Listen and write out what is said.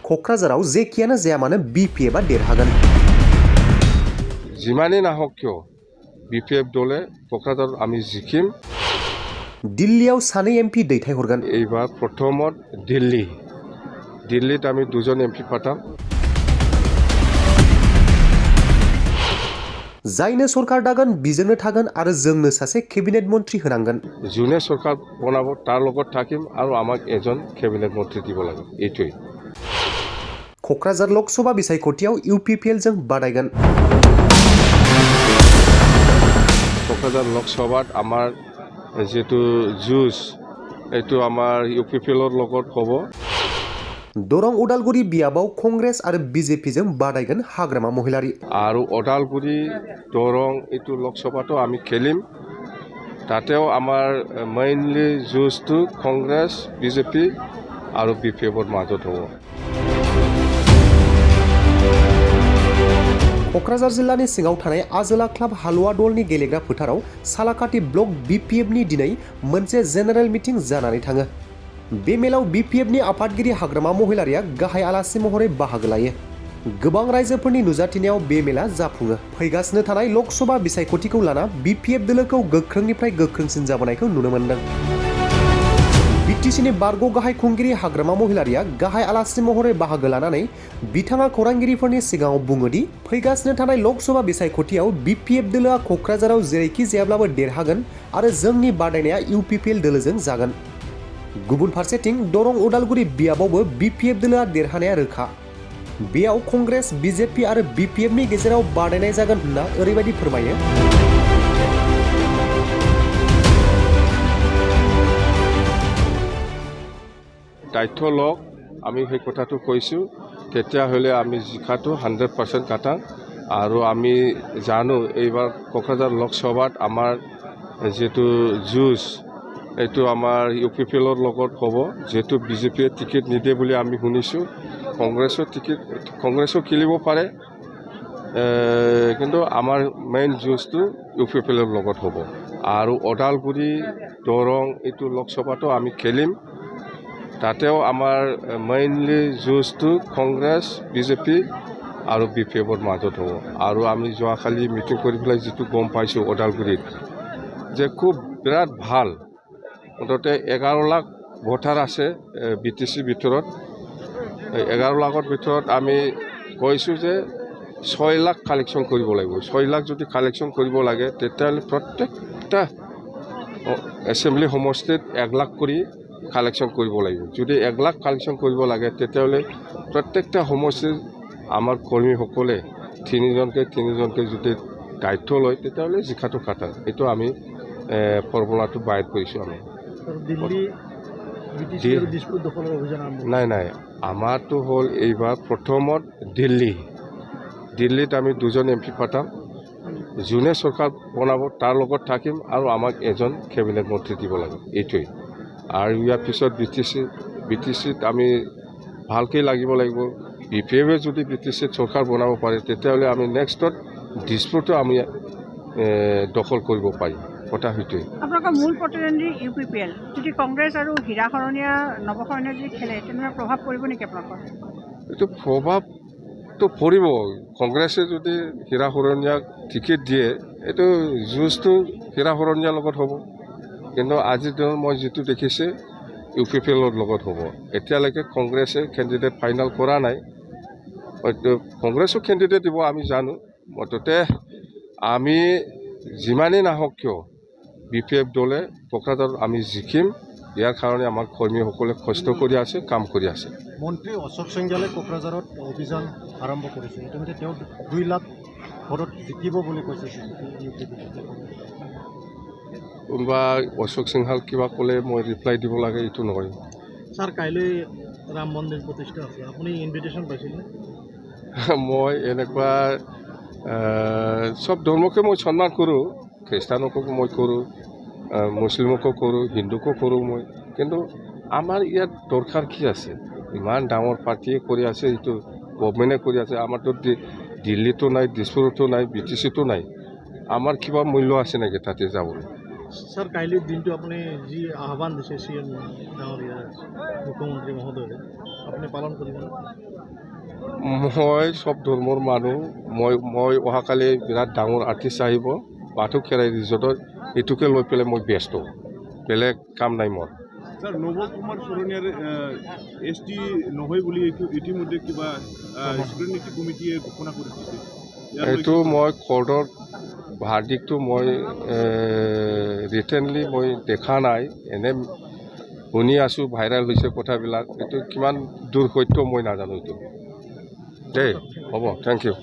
क'क्राझाराव जेखियानो जाया मानो BPFआ देरहागोन। जिमाने नाहक किय BPF दले क'क्राझार आमी जिखिम। दिल्लीयाव सानै MP दैथायहरगोन। এইবাৰ প্ৰথমত দিল্লীত আমি 2জন MP পাঠাম। जायनो सरकार दागोन बिजोंनो थागोन आरो जोंनो सासे केबिनेट मन्त्री होनांगोन। যোনে सरकार बनाब तार লগত থাকিম আৰু আমাক এজন কেবিনেট মন্ত্ৰী দিব লাগে এইটোই। क'क्राझार लकसभा बिसायख'थियाव UPPL जों बादायगोन। क'क्राझार लकसभात আমাৰ যেটো জুজ এইটো আমাৰ UPPLৰ লগত হ'ব। दरं उदालगुरि बियाबाव कंग्रेस आरो BJP जों बादायगोन हाग्रामा महिलारी। আৰু ওদালগুৰি দৰং এইটো লকসভাটো আমি খেলিম। তাতেও আমাৰ মেইনলি জুজটো কংগ্ৰেছ BJP আৰু BPFৰ মাজত হ'ব। क'क्राझार जिल्लानि सिङाव थानाय आजोला क्लाब हालुवा दलनि गेलेग्रा फोथाराव सालाकाटि ब्लक BPFनि दिनै मोनसे जेनेरेल मिटिं जानानै थाङो। बे मेलाव BPFनि आफादगिरि हाग्रामा महिलारिया गाहाय आलासि महरै बाहागो लायो। गोबां रायजोफोरनि नुजाथिनायाव बे मेला जाफुङो। फैगासिनो थानाय लकसभा बिसायख'थिखौ लाना BPF दोलोखौ गोख्रोंनिफ्राय गोख्रोंसिन जाबोनायखौ नुनो मोन्दों। BTCनि बारग' गाहाय खुंगिरि हाग्रामा महिलारिया गाहाय आलासि महरै बाहागो लानानै बिथाङा खौरांगिरिफोरनि सिगाङाव बुङोदि फैगासिनो थानाय लकसभा बिसायख'थियाव BPF दोलोआ क'क्राझाराव जेरैखि जायाब्लाबो देरहागोन आरो जोंनि बादायनाया UPPL दोलोजों जागोन। गुबुन फारसेथिं दरं उदालगुरि बियाबावबो BPF दोलोआ देरहानाया रोखा। बेयाव कंग्रेस BJP आरो BPFनि गेजेराव बादायनाय जागोन होनना ओरैबायदि फोरमायो। দায়িত্ব লওক আমি সেই কথাটো কৈছোঁ তেতিয়াহ'লে আমি জিকাটো 100% কাটাম আৰু আমি জানো এইবাৰ ক'ক্ৰাঝাৰ লোকসভাত আমাৰ যেটো জুজ এইটো আমাৰ UPPLৰ লগত হ'ব যেটো BJPয়ে টিকেট নিদিয়ে বুলি আমি শুনিছোঁ। কংগ্ৰেছো খেলিব পাৰে কিন্তু আমাৰ মেইন জুজটো UPPLৰ লগত হ'ব আৰু ওদালগুৰি দৰং এইটো লোকসভাটো আমি খেলিম। তাতেও আমাৰ মেইনলি জুজটো কংগ্ৰেছ BJP আৰু BPFৰ মাজত হ'ব আৰু আমি যোৱাকালি মিটিং কৰি পেলাই যিটো গম পাইছোঁ ওদালগুৰিত যে খুব বিৰাট ভাল মুঠতে 11 লাখ ভোটাৰ আছে BTC ভিতৰত। 11 লাখৰ ভিতৰত আমি কৈছোঁ যে 6 লাখ কালেকশ্যন কৰিব লাগিব। 6 লাখ যদি কালেকশ্যন কৰিব লাগে তেতিয়াহ'লে প্ৰত্যেকটা এছেম্বলি সমষ্টিত 1 লাখ কৰি কালেকশ্যন কৰিব লাগিব। যদি 1 লাখ কালেকশ্যন কৰিব লাগে তেতিয়াহ'লে প্ৰত্যেকটা সমষ্টিৰ আমাৰ কৰ্মীসকলে তিনিজনকে যদি দায়িত্ব লয় তেতিয়াহ'লে জিকাটো কাটা এইটো আমি ফৰ্মুলাটো বাহিৰ কৰিছোঁ আমি। নাই আমাৰটো হ'ল এইবাৰ প্ৰথমত দিল্লীত আমি 2জন MP পাঠাম। যোনে চৰকাৰ বনাব তাৰ লগত থাকিম আৰু আমাক এজন কেবিনেট মন্ত্ৰী দিব লাগে এইটোৱেই। আৰু ইয়াৰ পিছত BTCত আমি ভালকৈ লাগিব লাগিব। BPFে যদি BTCত চৰকাৰ বনাব পাৰে তেতিয়াহ'লে আমি নেক্সটত দিছপুৰটো আমি দখল কৰিব পাৰিম। কথা সেইটোৱে। আপোনালোকৰ মূল প্ৰতিদ্বন্দ্বী UPPL যদি কংগ্ৰেছ আৰু হীৰাশৰণীয়া নৱশৰণীয়া যদি খেলে তেনেহ'লে প্ৰভাৱ পৰিব নেকি আপোনালোকৰ? এইটো প্ৰভাৱটো পৰিব। কংগ্ৰেছে যদি হীৰাশৰণীয়াক টিকেট দিয়ে এইটো জুজটো হীৰাশৰণীয়াৰ লগত হ'ব কিন্তু আজিৰ দিনত মই যিটো দেখিছে UPPLৰ লগত হ'ব। এতিয়ালৈকে কংগ্ৰেছে কেণ্ডিডেট ফাইনেল কৰা নাই। হয়তো কংগ্ৰেছো কেণ্ডিডেট দিব আমি জানো। মুঠতে আমি যিমানেই নাহক কিয় BPF দলে ক'ক্ৰাঝাৰত আমি জিকিম। ইয়াৰ কাৰণে আমাৰ কৰ্মীসকলে কষ্ট কৰি আছে কাম কৰি আছে। মন্ত্ৰী অশোক সিংহালে ক'ক্ৰাঝাৰত অভিযান আৰম্ভ কৰিছে। ইতিমধ্যে তেওঁ 2 লাখ ভোটত জিকিব বুলি কৈছে। কোনোবা অশোক সিংহাল কিবা ক'লে মই ৰিপ্লাই দিব লাগে এইটো নহয়। ছাৰ কাইলৈ ৰাম মন্দিৰ প্ৰতিষ্ঠা আছে আপুনি ইনভিটেশ্যন পাইছিলে? মই এনেকুৱা চব ধৰ্মকে মই সন্মান কৰোঁ। খ্ৰীষ্টানকো মই কৰোঁ, মুছলিমকো কৰোঁ, হিন্দুকো কৰোঁ মই। কিন্তু আমাৰ ইয়াত দৰকাৰ কি আছে? ইমান ডাঙৰ পাৰ্টিয়ে কৰি আছে এইটো গভৰ্ণমেণ্টে কৰি আছে। আমাৰতো দিল্লীতো নাই, দিছপুৰতো নাই, BTCতো নাই। আমাৰ কিবা মূল্য আছে নেকি তাতে যাবলৈ? স্যাৰ কাইলিৰ দিনটো আপুনি যি আহ্বান দিছে CM ডাঙৰীয়া মুখ্যমন্ত্ৰী মহোদয়ে আপুনি পালন কৰিব মই চব ধৰ্মৰ মানুহ মই অহাকালি বিৰাট ডাঙৰ আৰ্টিষ্ট আহিব বাথৌ খেৰাই ৰিজৰ্টত এইটোকে লৈ পেলাই মই ব্যস্ত বেলেগ কাম নাই মোৰ স্যাৰ নব কুমাৰ সৰণিয়াৰ ST নহয় বুলি ইতিমধ্যে কিবা স্ক্ৰুটিনি কমিটিয়ে ঘোষণা কৰি দিছে এইটো মই কোৰ্টৰ ভাৰ্ডিকটো মই ৰিটেনলি মই দেখা নাই এনে শুনি আছোঁ ভাইৰেল হৈছে কথাবিলাক এইটো কিমান দূৰ সত্য মই নাজানো এইটো দেই হ'ব থেংক ইউ